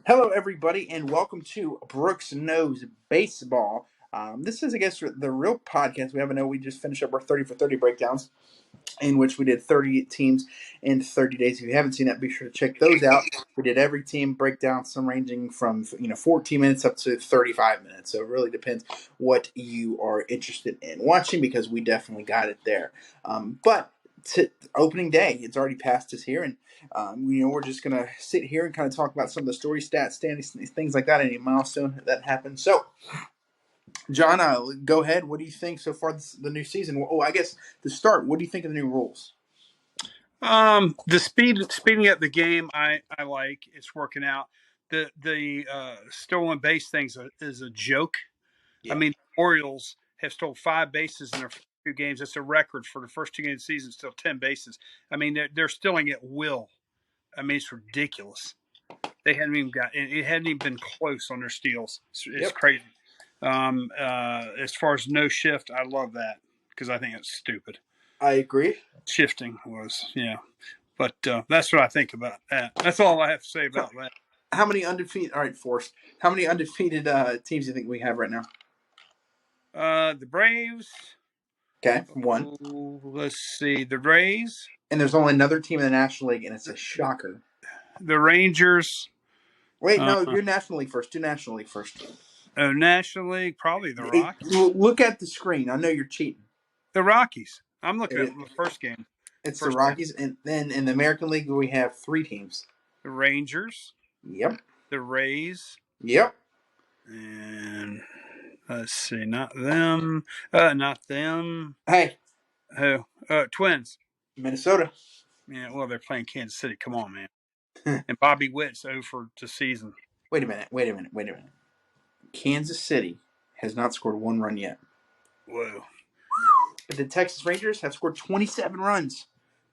Hello, everybody, and welcome to Brooks Knows Baseball. This is, I guess, the real podcast. We just finished up our 30 for 30 breakdowns, in which we did 30 teams in 30 days. If you haven't seen that, be sure to check those out. We did every team breakdown, some ranging from 14 minutes up to 35 minutes. So it really depends what you are interested in watching, because we definitely got it there. But opening day, it's already passed us here, and we're just gonna sit here and kind of talk about some of the story, stats, standings, things like that, any milestone that happened. So, John, go ahead. What do you think so far the new season? Oh, I guess to start, what do you think of the new rules? The speeding up the game, I like. It's working out. The stolen base thing is a joke. Yeah. I mean, the Orioles have stolen 5 bases in their first 2 games. That's a record for the first 2 games of the season. Still 10 bases. I mean, they're stealing at will. I mean, it's ridiculous. They hadn't even got it. Hadn't even been close on their steals. It's crazy. As far as no shift, I love that because I think it's stupid. I agree. Shifting was, but that's what I think about that. That's all I have to say about that. How many undefeated? All right, Forrest. How many undefeated teams do you think we have right now? The Braves. Okay, one. Let's see, the Rays. And there's only another team in the National League, and it's a shocker. The Rangers. Wait, no, you're National League first. Do National League first. Oh, National League, probably the Rockies. Look at the screen. I know you're cheating. The Rockies. I'm looking at the first game. It's the Rockies, and then in the American League we have 3 teams. The Rangers. Yep. The Rays. Yep. And let's see, not them. Not them. Hey. Who? Twins. Minnesota. Yeah, well, they're playing Kansas City. Come on, man. And Bobby Witt's over the season. Wait a minute. Kansas City has not scored 1 run yet. Whoa. But the Texas Rangers have scored 27 runs.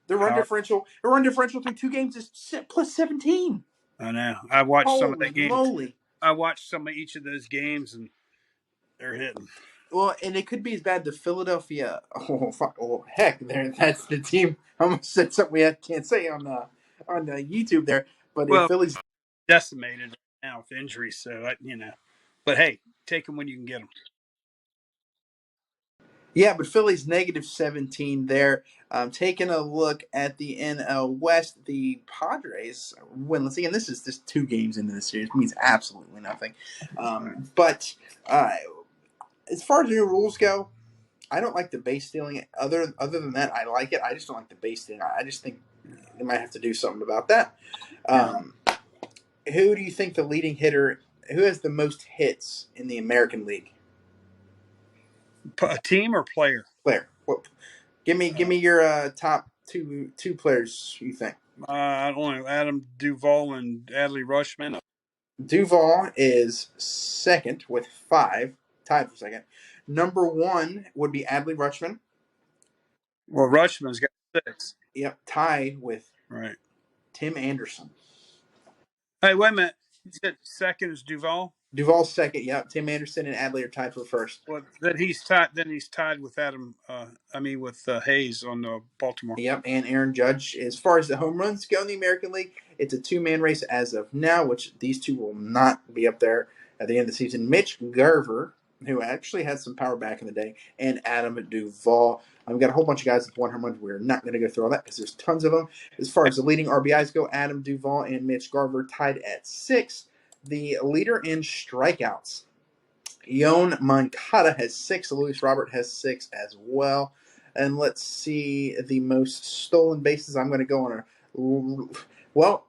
Their run differential through 2 games is plus 17. I know. I watched some of that game. Moly. I watched some of each of those games, and they're hitting. Well, and it could be as bad. The Philadelphia. Oh heck! That's the team. I almost said something we can't say on YouTube there. But well, Philly's decimated right now with injuries, so But hey, take them when you can get them. Yeah, but Philly's negative 17 there. Taking a look at the NL West, the Padres winless. Again, this is just 2 games into the series. It means absolutely nothing. But as far as the new rules go, I don't like the base stealing. Other than that, I like it. I just don't like the base stealing. I just think they might have to do something about that. Who do you think the leading hitter? Who has the most hits in the American League? A team or player? Player. What? Give me your top two players you think. I don't know. Adam Duvall and Adley Rutschman. Duvall is second with 5, tied for second. Number 1 would be Adley Rutschman. Well, Rutschman's got 6. Yep, tied with right. Tim Anderson. Hey, wait a minute. You said second is Duvall? Duvall's second, yep. Tim Anderson and Adley are tied for first. Well, then he's tied with Adam. With Hayes on Baltimore. Yep, and Aaron Judge. As far as the home runs go in the American League, it's a 2-man race as of now, which these two will not be up there at the end of the season. Mitch Garver, who actually had some power back in the day, and Adam Duvall. We've got a whole bunch of guys with 1 home run. We're not going to go through all that because there's tons of them. As far as the leading RBIs go, Adam Duvall and Mitch Garver tied at 6. The leader in strikeouts, Yoan Moncada has 6. Luis Robert has 6 as well. And let's see the most stolen bases. I'm going to go on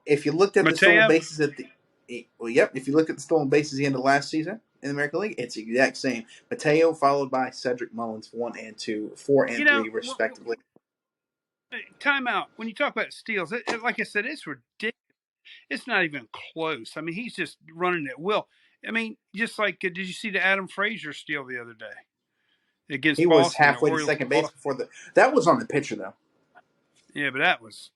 if you looked at the stolen bases if you look at the stolen bases at the end of last season in the American League, it's the exact same. Mateo followed by Cedric Mullins, 1 and 2, 4 and 3 respectively. Time out. When you talk about steals, like I said, it's ridiculous. It's not even close. I mean, he's just running at will. I mean, just like, did you see the Adam Frazier steal the other day against He Boston? Was halfway to second base before that was on the pitcher though. Yeah, but that's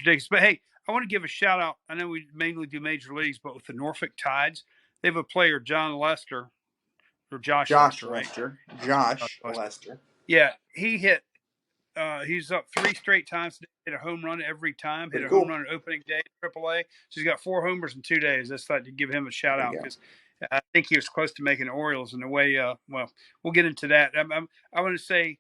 ridiculous. But hey, I want to give a shout out. I know we mainly do major leagues, but with the Norfolk Tides, they have a player, Josh Lester, right? Josh Lester. Yeah, he hit He's up 3 straight times today. Hit a home run every time. Hit Pretty a home cool. run on opening day at AAA. So he's got 4 homers in 2 days. That's like to give him a shout There out you go. because I think he was close to making the Orioles. And the way, well, we'll get into that. I want to say,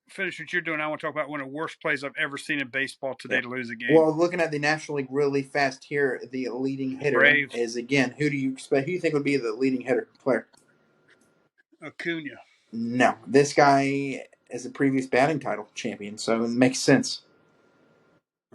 finish what you're doing. I want to talk about one of the worst plays I've ever seen in baseball today Yeah. to lose a game. Well, looking at the National League really fast here, the leading hitter Braves, is again. Who do you expect? Who do you think would be the leading hitter player? Acuna. No, this guy is a previous batting title champion, so it makes sense.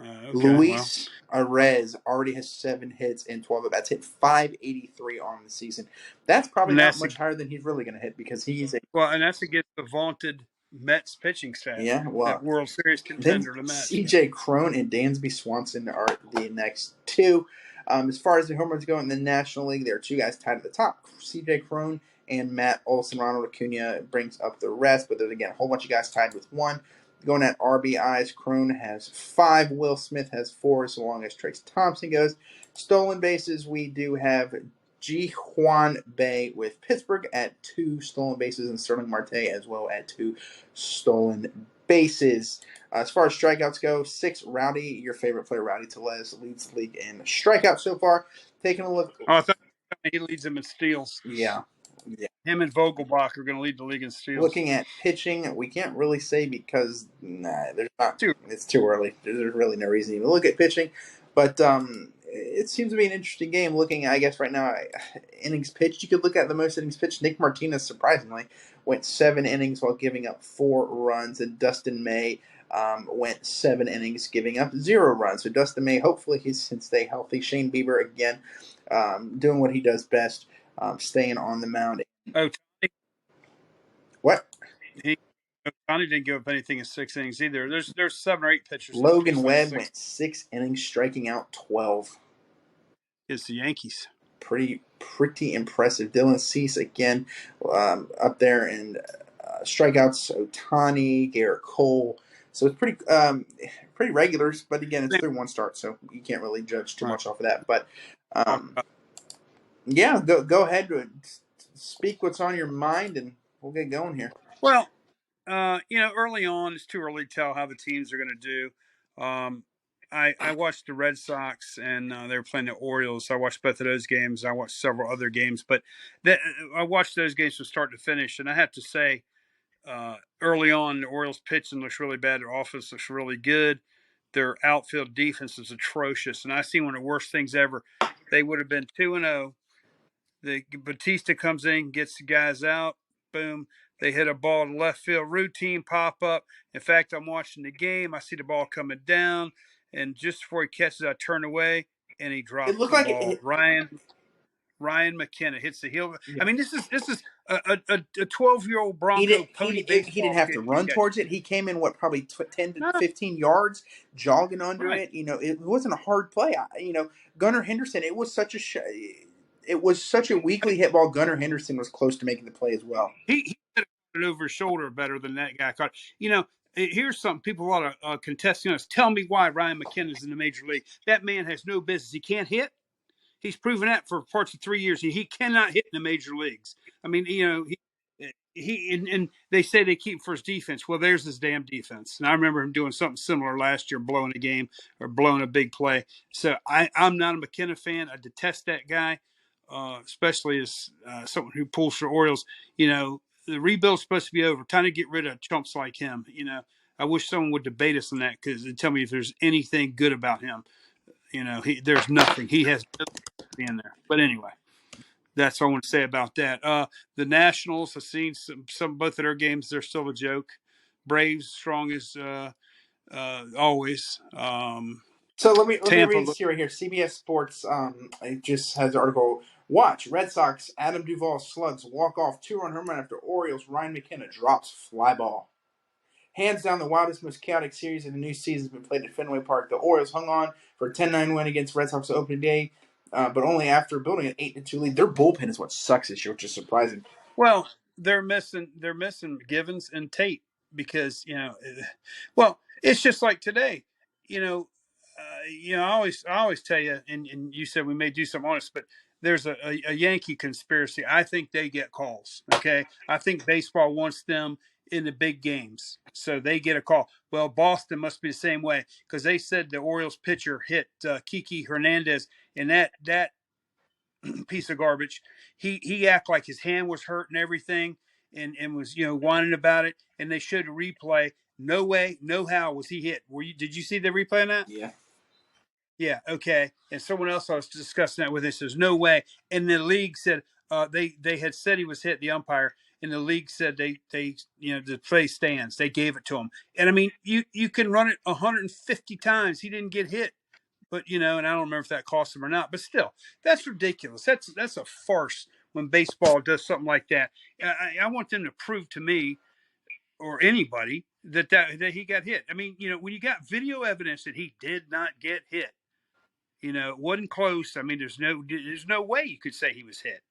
Okay, well, Luis Arez already has 7 hits and 12 at bats. Hit 583 on the season. That's probably and not that's much higher than he's really going to hit because he's a and that's against the vaunted Mets pitching staff, yeah. that Well, World Series then contender, the Mets. C.J. Cron and Dansby Swanson are the next two. As far as the home runs go in the National League, there are two guys tied at the top: C.J. Cron and Matt Olson. Ronald Acuna brings up the rest, but there's again a whole bunch of guys tied with one. Going at RBIs, Cron has 5. Will Smith has 4, so long as Trace Thompson goes. Stolen bases, we do have Ji Hwan Bae with Pittsburgh at 2 stolen bases, and Sterling Marte as well at 2 stolen bases. As far as strikeouts go, 6. Rowdy, your favorite player, Rowdy Tellez, leads the league in strikeouts so far. Taking a look. Oh, I thought he leads them in steals. Yeah. Yeah. Him and Vogelbach are going to lead the league in steals. Looking at pitching, we can't really say because there's not. Too. It's too early. There's really no reason to even look at pitching. But it seems to be an interesting game. Looking, I guess, right now, innings pitched. You could look at the most innings pitched. Nick Martinez, surprisingly, went 7 innings while giving up 4 runs, and Dustin May went 7 innings, giving up 0 runs. So Dustin May, hopefully, he can stay healthy. Shane Bieber again, doing what he does best, staying on the mound. Oh, What? Ohtani didn't give up anything in 6 innings either. There's 7 or 8 pitchers. Logan Webb went 6 innings, striking out 12. It's the Yankees. Pretty impressive. Dylan Cease again up there in strikeouts. Ohtani, Garrett Cole. So it's pretty regular, but again, it's through one start, so you can't really judge too much off of that. But yeah, go ahead, speak what's on your mind, and we'll get going here. Well, early on, it's too early to tell how the teams are going to do. I watched the Red Sox, and they were playing the Orioles. I watched both of those games. I watched several other games, but I watched those games from start to finish, and I have to say, early on, the Orioles pitching looks really bad. Their offense looks really good. Their outfield defense is atrocious, and I see one of the worst things ever. They would have been 2-0. The Batista comes in, gets the guys out. Boom. They hit a ball to left field, routine pop up. In fact, I'm watching the game. I see the ball coming down, and just before he catches it, I turn away, and he dropped the ball. Ryan McKenna hits the heel. Yeah. I mean, this is a 12-year-old Bronco pony baseball. He didn't have to run towards it. He came in probably 10 to 15 yards, jogging under it. It wasn't a hard play. Gunnar Henderson. It was such a weakly hit ball. Gunnar Henderson was close to making the play as well. He hit it over his shoulder better than that guy caught. Here's something people ought to contest. Tell me why Ryan McKenna's in the major league. That man has no business. He can't hit. He's proven that for parts of 3 years. He cannot hit in the major leagues. I mean, and they say they keep for his defense. Well, there's his damn defense. And I remember him doing something similar last year, blowing a game or blowing a big play. So I'm not a McKenna fan. I detest that guy, especially as someone who pulls for Orioles. The rebuild's supposed to be over. Time to get rid of chumps like him. I wish someone would debate us on that because they tell me if there's anything good about him. There's nothing. He has no in there. But anyway, that's all I want to say about that. The Nationals, I've seen some both of their games. They're still a joke. Braves strong as always. So let me read this right here. CBS Sports it just has an article. Watch Red Sox Adam Duvall slugs walk off 2-run home run after Orioles Ryan McKenna drops fly ball. Hands down, the wildest, most chaotic series of the new season has been played at Fenway Park. The Orioles hung on for a 10-9 win against Red Sox opening day, but only after building an 8-2 lead. Their bullpen is what sucks this year, which is surprising. Well, they're missing Givens and Tate because it's just like today. I always tell you, and you said we may do something on this, but there's a Yankee conspiracy. I think they get calls. Okay, I think baseball wants them in the big games, so they get a call. Well, Boston must be the same way because they said the Orioles pitcher hit Kiki Hernandez, and that piece of garbage. He acted like his hand was hurt and everything, and was whining about it. And they showed a replay. No way, no how was he hit. Did you see the replay on that? Yeah. Yeah, okay. And someone else I was discussing that with us says no way. And the league said they had said he was hit, the umpire, and the league said they the play stands. They gave it to him. And I mean, you can run it 150 times. He didn't get hit. But and I don't remember if that cost him or not. But still, that's ridiculous. That's a farce when baseball does something like that. I want them to prove to me or anybody that he got hit. I mean, when you got video evidence that he did not get hit, it wasn't close. I mean, there's no way you could say he was hit.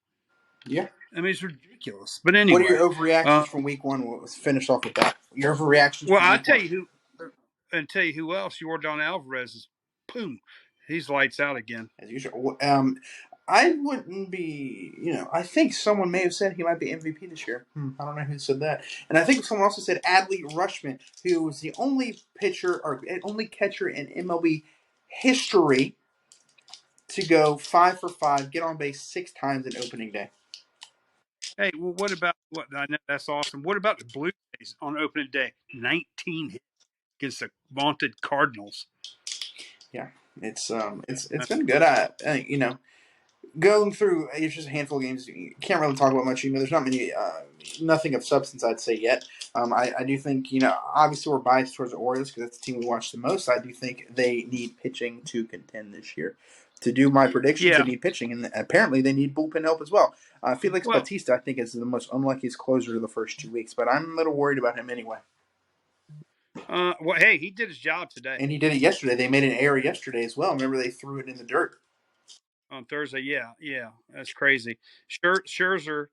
Yeah. I mean, it's ridiculous. But anyway, what are your overreactions from week one? Let's finish off with that. Your overreactions. Well, from week one. I'll tell you who else. Yordan Alvarez is, boom, he's lights out again. As usual. I wouldn't be, I think someone may have said he might be MVP this year. I don't know who said that. And I think someone also said Adley Rutschman, who was the only pitcher or only catcher in MLB history to go 5 for 5, get on base 6 times in opening day. Hey, well, what about what? I know that's awesome. What about the Blue Jays on opening day? 19 hits against the vaunted Cardinals. Yeah, it's been good. Going through, it's just a handful of games. You can't really talk about much. There's not many, nothing of substance, I'd say, yet. I do think, obviously we're biased towards the Orioles because that's the team we watch the most. I do think they need pitching to contend this year. To do my predictions, They need pitching, and apparently they need bullpen help as well. Felix Bautista, I think, is the most unluckiest closer of the first 2 weeks, but I'm a little worried about him anyway. Well, hey, he did his job today. And he did it yesterday. They made an error yesterday as well. Remember, they threw it in the dirt. On Thursday, yeah, that's crazy. Scherzer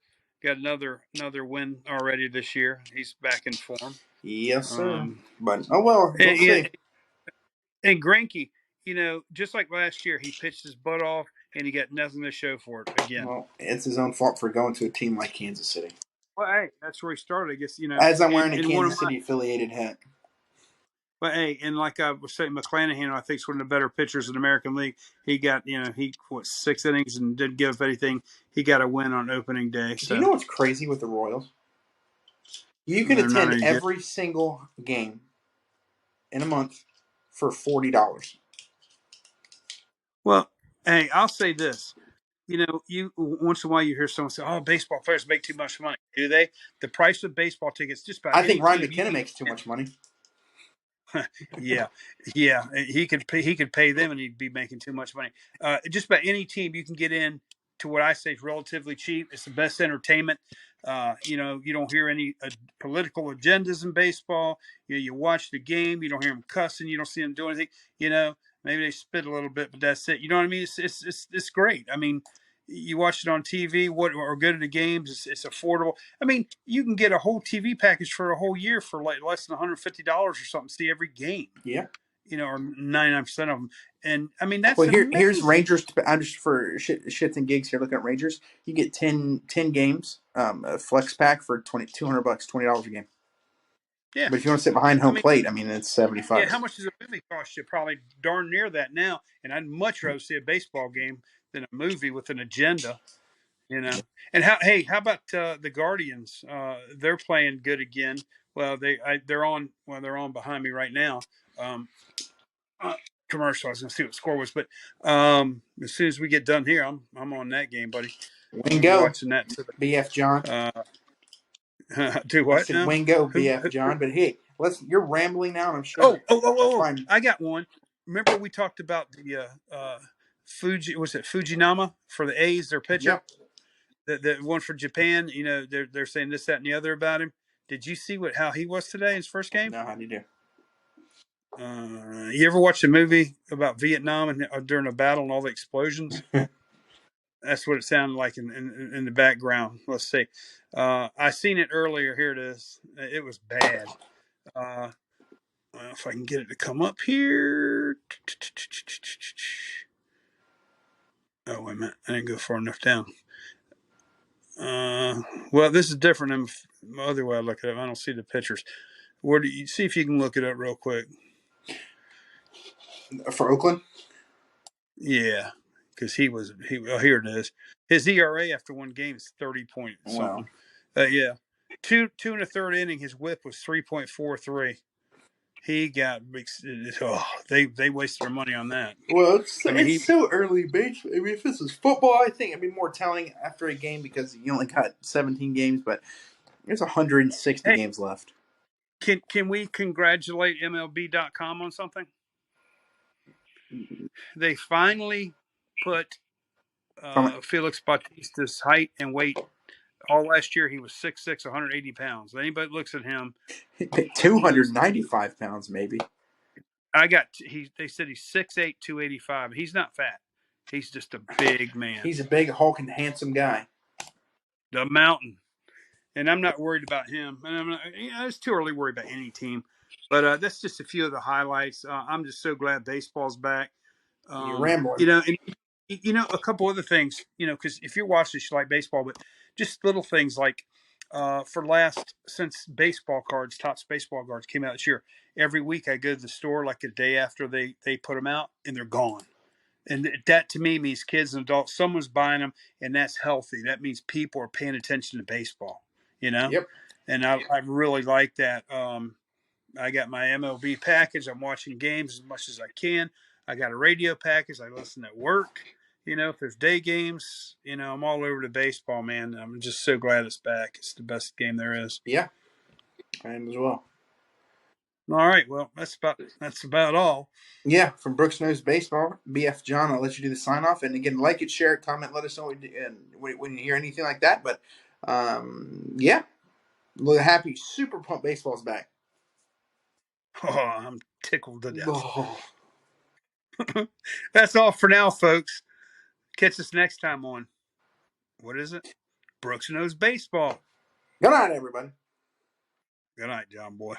got another win already this year. He's back in form. Yes, sir. But we'll see. And Greinke, just like last year, he pitched his butt off and he got nothing to show for it again. Well, it's his own fault for going to a team like Kansas City. Well, hey, that's where he started, I guess. As I'm wearing a Kansas City affiliated hat. But hey, and like I was saying, McClanahan, I think, is one of the better pitchers in the American League. He got, 6 innings and didn't give up anything. He got a win on opening day. So. Do you know what's crazy with the Royals? You can attend every single game in a month for $40. Well, hey, I'll say this. You once in a while you hear someone say, "Oh, baseball players make too much money." Do they? The price of baseball tickets just about. I think Ryan McKenna makes too much money. yeah, he could pay them, and he'd be making too much money. Just about any team you can get in to what I say is relatively cheap. It's the best entertainment. You don't hear any political agendas in baseball. You watch the game. You don't hear them cussing. You don't see them doing anything. Maybe they spit a little bit, but that's it. You know what I mean? It's great. I mean, you watch it on TV, or go to the games. It's affordable. I mean, you can get a whole TV package for a whole year for like less than $150 or something. See every game. Yeah. Or 99% of them. And I mean, that's here's Rangers. I'm just for shits and gigs here. Looking at Rangers, you get 10 games, a flex pack for $200, $20 a game. Yeah, but if you want to sit behind home plate, it's $75. Yeah, how much does a movie cost you? Probably darn near that now. And I'd much rather see a baseball game than a movie with an agenda. And how about the Guardians? They're playing good again. Well, they're on behind me right now. Commercial. I was going to see what the score was, but as soon as we get done here, I'm on that game, buddy. Wingo, watching that. BF John. Do what? I said Wingo, BF John. But hey, you're rambling now, and I'm sure. Oh! I got one. Remember we talked about the Fujinama for the A's, their pitcher? Yep. The one for Japan. They're saying this, that, and the other about him. Did you see how he was today in his first game? No, how did you do? You ever watch a movie about Vietnam and during a battle and all the explosions? That's what it sounded like in the background. Let's see. I seen it earlier. Here it is. It was bad. If I can get it to come up here. Oh, wait a minute. I didn't go far enough down. Well, this is different than the other way I look at it. I don't see the pictures. Where do you see if you can look it up real quick? For Oakland? Yeah, because here it is. His ERA after one game is 30 point Wow. something. Yeah, two and a third inning. His WHIP was 3.43. He got they wasted their money on that. Well, I mean, it's so early baseball. I mean, if this was football, I think it'd be more telling after a game because you only got 17 games, but there's 160 hey, games left. can we congratulate MLB.com on something? They finally put From Felix Bautista's height and weight. All last year, he was 6'6", 180 pounds. Anybody looks at him, he looks. 295 pounds, maybe. They said he's 6'8", 285. He's not fat. He's just a big man. He's a big, hulking, handsome guy. The mountain. And I'm not worried about him. And it's too early to worry about any team. But that's just a few of the highlights. I'm just so glad baseball's back. You're rambling. A couple other things, because if you're watching this, you like baseball, but just little things like since baseball cards, Topps baseball cards came out this year, every week I go to the store like a day after they put them out and they're gone. And that to me means kids and adults, someone's buying them and that's healthy. That means people are paying attention to baseball, Yep. And I really like that. I got my MLB package. I'm watching games as much as I can. I got a radio package. I listen at work. If there's day games, I'm all over the baseball, man. I'm just so glad it's back. It's the best game there is. Yeah, I am as well. All right, well, that's about all. Yeah, from Brooks Knows Baseball, BF John, I'll let you do the sign off. And again, like it, share it, comment, let us know when you hear anything like that. But yeah, look happy, super pumped baseball's back. Oh, I'm tickled to death. Oh. That's all for now, folks. Catch us next time on, what is it? Brooks Knows Baseball. Good night, everybody. Good night, John Boy.